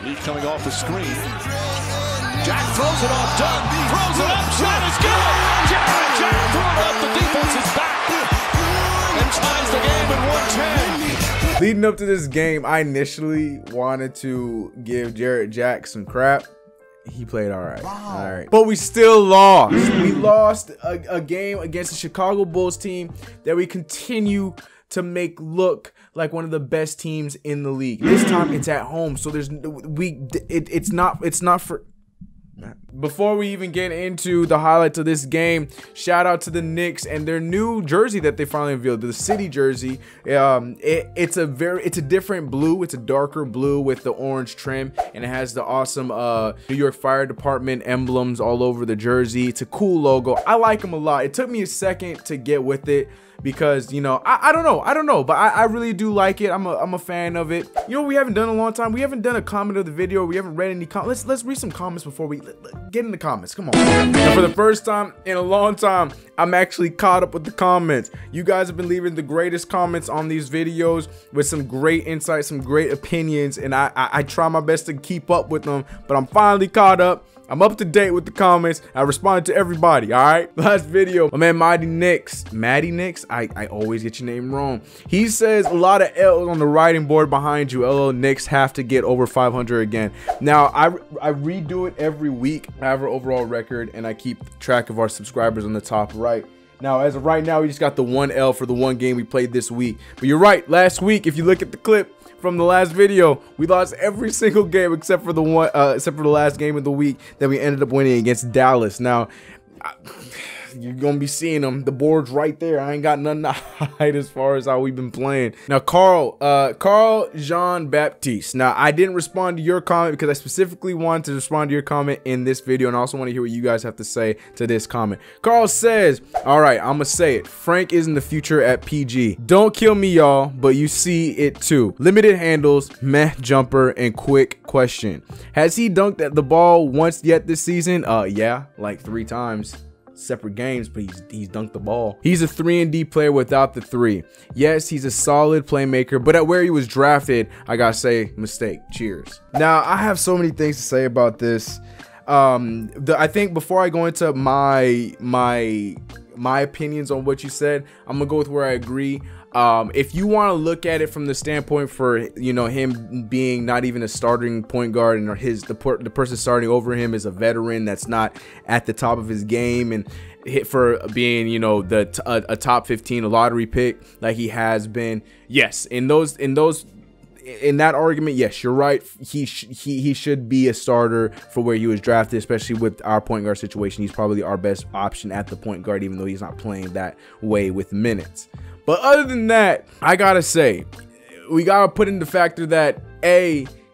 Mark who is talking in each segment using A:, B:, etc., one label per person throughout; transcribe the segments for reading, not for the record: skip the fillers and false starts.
A: He's coming off the screen. Jack throws it off. Doug throws it up. Shot is good. Jack threw it up. The defense is back and ties the game at 110.
B: Leading up to this game, I initially wanted to give Jarrett Jack some crap. He played all right. But we still lost. We lost a game against the Chicago Bulls team that we continue to make look like one of the best teams in the league. This time it's at home, so it's not for. Before we even get into the highlights of this game, shout out to the Knicks and their new jersey that they finally revealed, the city jersey. It's a different blue. It's a darker blue with the orange trim, and it has the awesome New York Fire Department emblems all over the jersey. It's a cool logo. I like them a lot. It took me a second to get with it, because, you know, I don't know, but I really do like it. I'm a fan of it. You know what we haven't done in a long time? We haven't done a comment of the video. We haven't read any comments. Let's read some comments before we get in the comments. Come on. And for the first time in a long time, I'm actually caught up with the comments. You guys have been leaving the greatest comments on these videos with some great insights, some great opinions, and I try my best to keep up with them, but I'm finally caught up. I'm up to date with the comments. I responded to everybody. All right. Last video, my man Maddie Knicks. I always get your name wrong. He says a lot of L's on the writing board behind you. LL Knicks have to get over 500 again. Now I redo it every week. I have our overall record, and I keep track of our subscribers on the top right. Now, as of right now, we just got the 1 L for the one game we played this week. But you're right. Last week, if you look at the clip from the last video, we lost every single game except for the last game of the week that we ended up winning against Dallas. Now, you're gonna be seeing them. The board's right there. I ain't got nothing to hide as far as how we've been playing. Now, Carl Jean Baptiste. Now, I didn't respond to your comment because I specifically wanted to respond to your comment in this video, and I also want to hear what you guys have to say to this comment. Carl says, all right, I'm gonna say it. Frank isn't the future at PG. Don't kill me, y'all, but you see it too. Limited handles, meh jumper, and quick question. Has he dunked at the ball once yet this season? Yeah, like 3 times. Separate games, but he's dunked the ball. He's a 3-and-D player without the 3. Yes, he's a solid playmaker, but at where he was drafted, I gotta say, mistake. Cheers. Now, I have so many things to say about this. I think before I go into my opinions on what you said, I'm gonna go with where I agree. If you want to look at it from the standpoint for, you know, him being not even a starting point guard, and the person starting over him is a veteran that's not at the top of his game, and hit for being, you know, a top 15 lottery pick like he has been. Yes, in that argument, yes, you're right. He should be a starter for where he was drafted, especially with our point guard situation. He's probably our best option at the point guard, even though he's not playing that way with minutes. But other than that, I gotta say, we gotta put in the factor that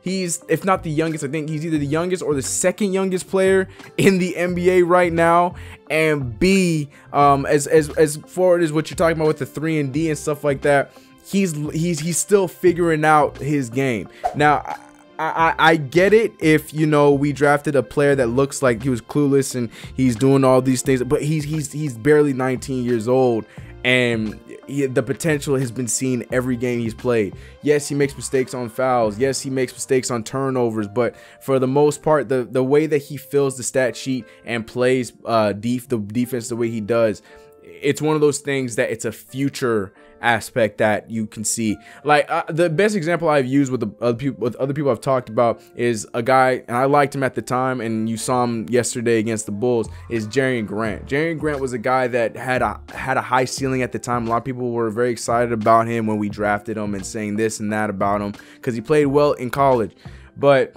B: he's, if not the youngest, I think he's either the youngest or the second youngest player in the NBA right now. And B, as far as what you're talking about with the 3-and-D and stuff like that, he's still figuring out his game. Now, I get it if, you know, we drafted a player that looks like he was clueless and he's doing all these things, but he's barely 19 years old, and the potential has been seen every game he's played. Yes, he makes mistakes on fouls. Yes, he makes mistakes on turnovers, but for the most part, the way that he fills the stat sheet and plays the defense the way he does, it's one of those things that it's a future aspect that you can see. Like the best example I've used with other people I've talked about is a guy, and I liked him at the time, and you saw him yesterday against the Bulls, is Jerry Grant. Jerry Grant was a guy that had a high ceiling at the time. A lot of people were very excited about him when we drafted him and saying this and that about him because he played well in college, but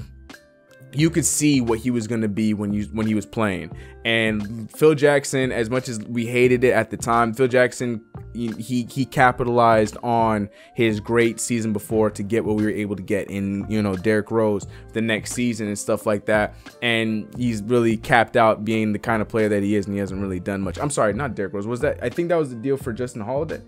B: you could see what he was going to be when he was playing. And Phil Jackson, as much as we hated it at the time, Phil Jackson, he capitalized on his great season before to get what we were able to get in, you know, Derrick Rose the next season and stuff like that. And he's really capped out being the kind of player that he is, and he hasn't really done much. I'm sorry, not Derrick Rose. Was that? I think that was the deal for Justin Holiday.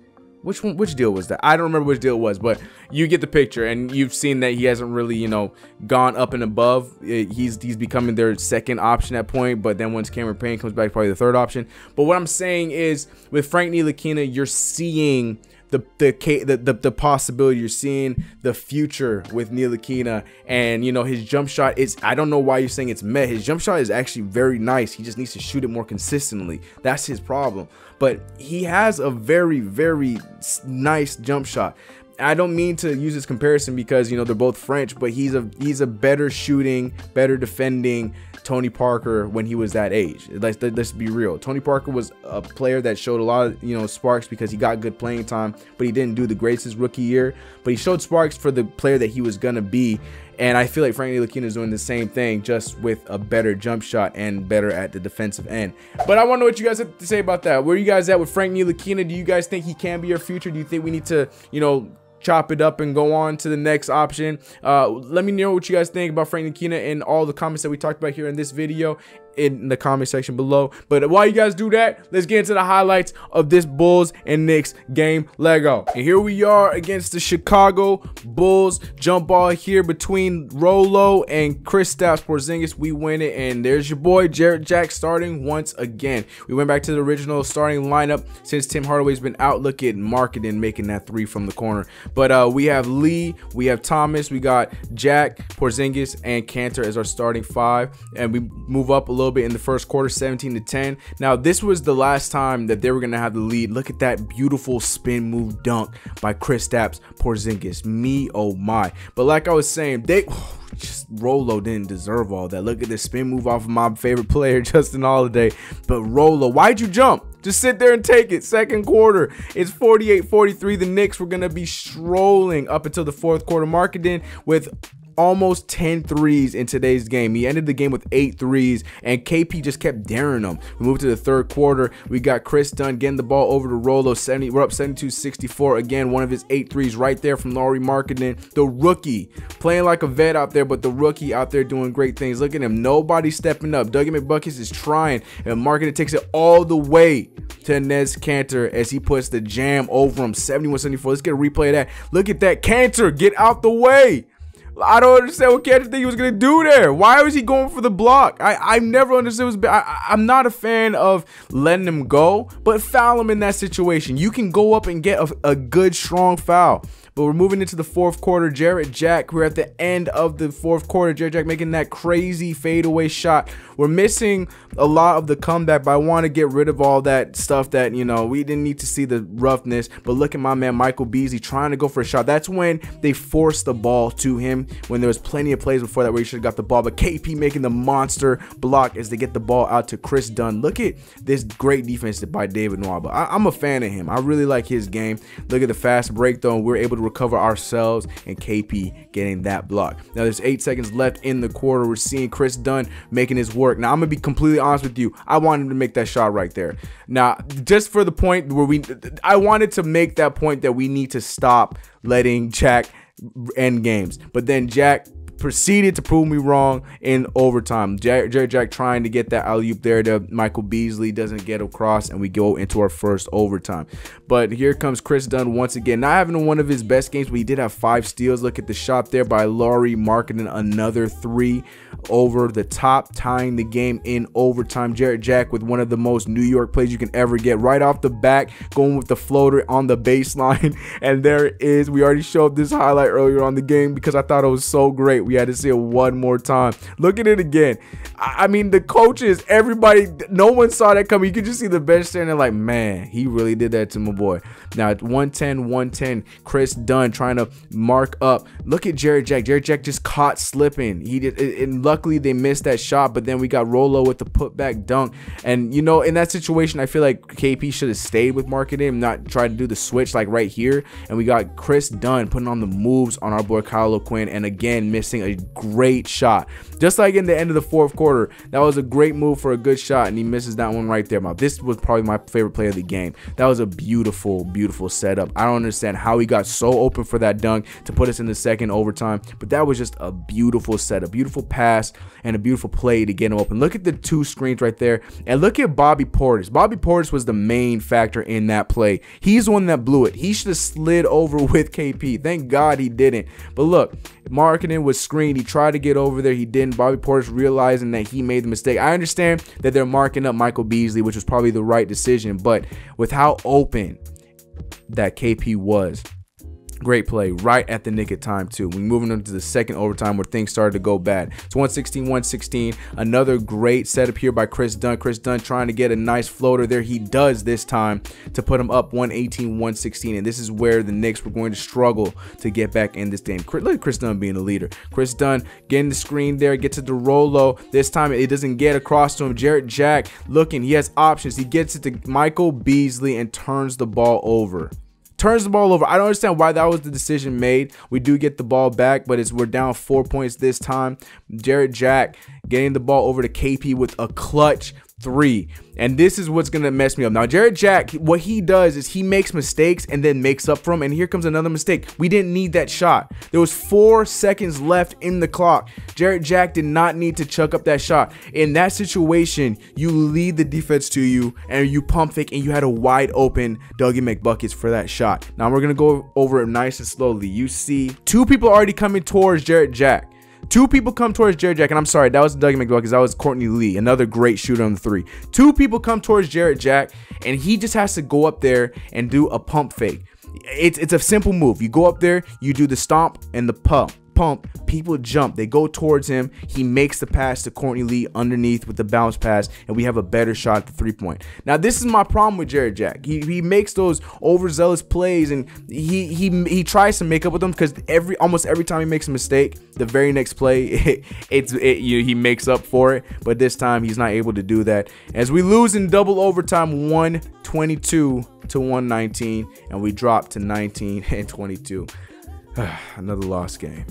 B: Which deal was that? I don't remember which deal it was, but you get the picture, and you've seen that he hasn't really, you know, gone up and above. He's becoming their second option at point, but then once Cameron Payne comes back, probably the third option. But what I'm saying is, with Frank Ntilikina, you're seeing the possibility you're seeing, the future with Ntilikina. And you know, his jump shot is, I don't know why you're saying it's meh. His jump shot is actually very nice. He just needs to shoot it more consistently. That's his problem. But he has a very, very nice jump shot. I don't mean to use this comparison because, you know, they're both French, but he's a better shooting, better defending Tony Parker when he was that age. Let's be real. Tony Parker was a player that showed a lot of, you know, sparks because he got good playing time, but he didn't do the greatest his rookie year. But he showed sparks for the player that he was gonna be. And I feel like Frank Ntilikina is doing the same thing, just with a better jump shot and better at the defensive end. But I want to know what you guys have to say about that. Where are you guys at with Frank Ntilikina? Do you guys think he can be your future? Do you think we need to, you know, chop it up and go on to the next option? Let me know what you guys think about Frank Ntilikina in all the comments that we talked about here in this video in the comment section below. But while you guys do that, let's get into the highlights of this Bulls and Knicks game. Lego. And here we are against the Chicago Bulls. Jump ball here between Rolo and Kristaps Porzingis. We win it, and there's your boy Jarrett Jack starting once again. We went back to the original starting lineup since Tim Hardaway's been out. Look at Marketing making that three from the corner. But we have Lee, we have Thomas, we got Jack, Porzingis, and Cantor as our starting five, and we move up a little bit in the first quarter, 17-10. Now this was the last time that they were gonna have the lead. Look at that beautiful spin move dunk by Kristaps Porzingis. Me, oh my. But like I was saying, just Rolo didn't deserve all that. Look at the spin move off of my favorite player, Justin Holiday. But Rolo, why'd you jump? Just sit there and take it. Second quarter, it's 48-43. The Knicks were gonna be strolling up until the fourth quarter. Marketing with almost 10 threes in today's game. He ended the game with 8 threes, and KP just kept daring them. We moved to the third quarter. We got Chris Dunn getting the ball over to Rolo. We're up 72-64. Again, one of his 8 threes right there from Lauri Markkanen. The rookie playing like a vet out there, but the rookie out there doing great things. Look at him. Nobody stepping up. Dougie McBuckets is trying, and Markkanen takes it all the way to Enes Kanter as he puts the jam over him. 71-74. Let's get a replay of that. Look at that. Kanter, get out the way. I don't understand what Kanter think he was gonna do there. Why was he going for the block? I never understood. I'm not a fan of letting him go, but foul him in that situation. You can go up and get a good strong foul. But we're moving into the fourth quarter. Jarrett Jack, we're at the end of the fourth quarter. Jarrett Jack making that crazy fadeaway shot. We're missing a lot of the comeback, but I want to get rid of all that stuff that, you know, we didn't need to see the roughness. But look at my man Michael Beasley trying to go for a shot. That's when they forced the ball to him, when there was plenty of plays before that where he should have got the ball. But KP making the monster block as they get the ball out to Chris Dunn. Look at this great defense by David Nwaba. I'm a fan of him. I really like his game. Look at the fast break though. We're able to recover ourselves, and KP getting that block. Now there's 8 seconds left in the quarter. We're seeing Chris Dunn making his work. Now I'm gonna be completely honest with you. I wanted him to make that shot right there. Now just for the point where I wanted to make that point that we need to stop letting Jack end games. But then Jack proceeded to prove me wrong in overtime. Jarrett Jack trying to get that alley-oop there to Michael Beasley, doesn't get across, and we go into our first overtime. But here comes Chris Dunn once again, not having one of his best games, but he did have 5 steals. Look at the shot there by Lauri Markkanen, another 3 over the top, tying the game in overtime. Jarrett Jack with one of the most New York plays you can ever get, right off the back, going with the floater on the baseline. And there it is. We already showed this highlight earlier on the game because I thought it was so great. We had to see it one more time. Look at it again. I mean, the coaches, everybody, no one saw that coming. You could just see the bench standing there like, man, he really did that to my boy. Now it's 110. Chris Dunn trying to mark up. Look at Jarrett Jack. Jarrett Jack just caught slipping. He did, and luckily they missed that shot. But then we got Rolo with the putback dunk. And you know, in that situation, I feel like KP should have stayed with Markkanen, not tried to do the switch like right here. And we got Chris Dunn putting on the moves on our boy Kyle O'Quinn, and again missing a great shot. Just like in the end of the fourth quarter, that was a great move for a good shot, and he misses that one right there. This was probably my favorite play of the game. That was a beautiful setup. I don't understand how he got so open for that dunk to put us in the second overtime, but that was just a beautiful setup, beautiful pass, and a beautiful play to get him open. Look at the 2 screens right there, and look at Bobby Portis. Bobby Portis was the main factor in that play. He's the one that blew it. He should have slid over with KP. Thank God he didn't. But look, Markkanen was screened. He tried to get over there. He didn't. Bobby Portis realizing that he made the mistake. I understand that they're marking up Michael Beasley, which was probably the right decision, but with how open that KP was. Great play right at the nick of time too. We moving into the second overtime where things started to go bad. It's 116-116. Another great setup here by Chris Dunn. Chris Dunn trying to get a nice floater there. He does this time to put him up 118-116. And this is where the Knicks were going to struggle to get back in this game. Look at Chris Dunn being a leader. Chris Dunn getting the screen there, get to the Rolo. This time it doesn't get across to him. Jarrett Jack looking. He has options. He gets it to Michael Beasley and turns the ball over. I don't understand why that was the decision made. We do get the ball back, but we're down 4 points this time. Jarrett Jack getting the ball over to KP with a clutch 3. And this is what's gonna mess me up. Now Jarrett Jack, what he does is he makes mistakes and then makes up for them. And here comes another mistake. We didn't need that shot. There was 4 seconds left in the clock. Jarrett Jack did not need to chuck up that shot. In that situation, you lead the defense to you and you pump fake, and you had a wide open Dougie McBuckets for that shot. Now we're gonna go over it nice and slowly. You see 2 people already coming towards Jarrett Jack. 2 people come towards Jarrett Jack, and I'm sorry, that was Dougie McBuckets. That was Courtney Lee, another great shooter on the 3. 2 people come towards Jarrett Jack, and he just has to go up there and do a pump fake. It's a simple move. You go up there, you do the stomp and the pump. People jump, they go towards him. He makes the pass to Courtney Lee underneath with the bounce pass, and we have a better shot at the 3-point. Now this is my problem with Jarrett Jack. He makes those overzealous plays, and he tries to make up with them, because almost every time he makes a mistake, the very next play he makes up for it. But this time he's not able to do that, as we lose in double overtime 122-119, and we drop to 19-22. Another lost game.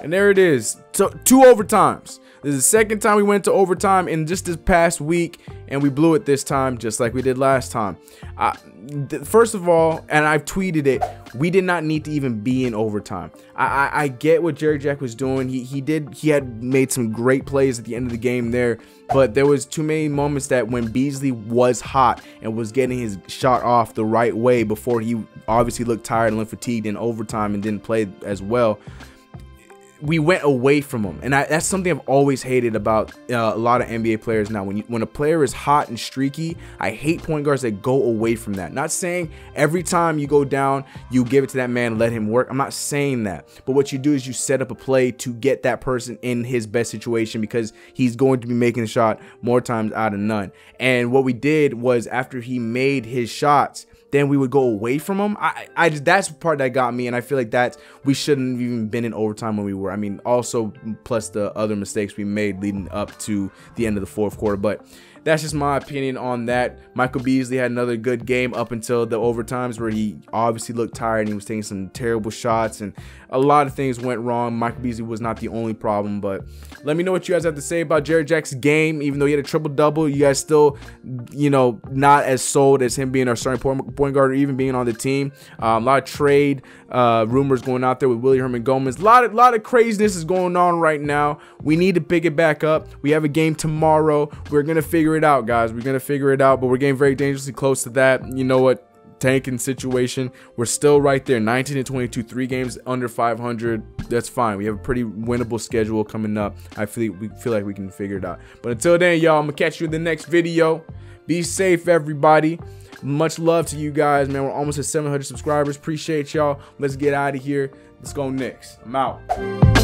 B: And there it is. So 2 overtimes. This is the second time we went to overtime in just this past week, and we blew it this time just like we did last time. First of all, and I've tweeted it, we did not need to even be in overtime. I get what Jarrett Jack was doing. He had made some great plays at the end of the game there, but there was too many moments that when Beasley was hot and was getting his shot off the right way before he obviously looked tired and looked fatigued in overtime and didn't play as well, we went away from him. And that's something I've always hated about a lot of NBA players now. When a player is hot and streaky, I hate point guards that go away from that. Not saying every time you go down, you give it to that man and let him work. I'm not saying that. But what you do is you set up a play to get that person in his best situation, because he's going to be making the shot more times out of none. And what we did was, after he made his shots, then we would go away from him. That's the part that got me, and I feel like we shouldn't have even been in overtime when we were. I mean, also plus the other mistakes we made leading up to the end of the 4th quarter. But that's just my opinion on that. Michael Beasley had another good game up until the overtimes, where he obviously looked tired and he was taking some terrible shots, and a lot of things went wrong. Michael Beasley was not the only problem. But let me know what you guys have to say about Jarrett Jack's game. Even though he had a triple-double, you guys still, not as sold as him being our starting point guard or even being on the team. A lot of trade rumors going out there with Willie Herman Gomez. A lot of craziness is going on right now. We need to pick it back up. We have a game tomorrow. We're gonna figure it out, guys. We're gonna figure it out, but we're getting very dangerously close to that. You know what? Tanking situation. We're still right there, 19-22, 3 games under 500. That's fine. We have a pretty winnable schedule coming up. We feel like we can figure it out. But until then, y'all, I'm gonna catch you in the next video. Be safe, everybody. Much love to you guys, man. We're almost at 700 subscribers. Appreciate y'all. Let's get out of here. Let's go Knicks. I'm out.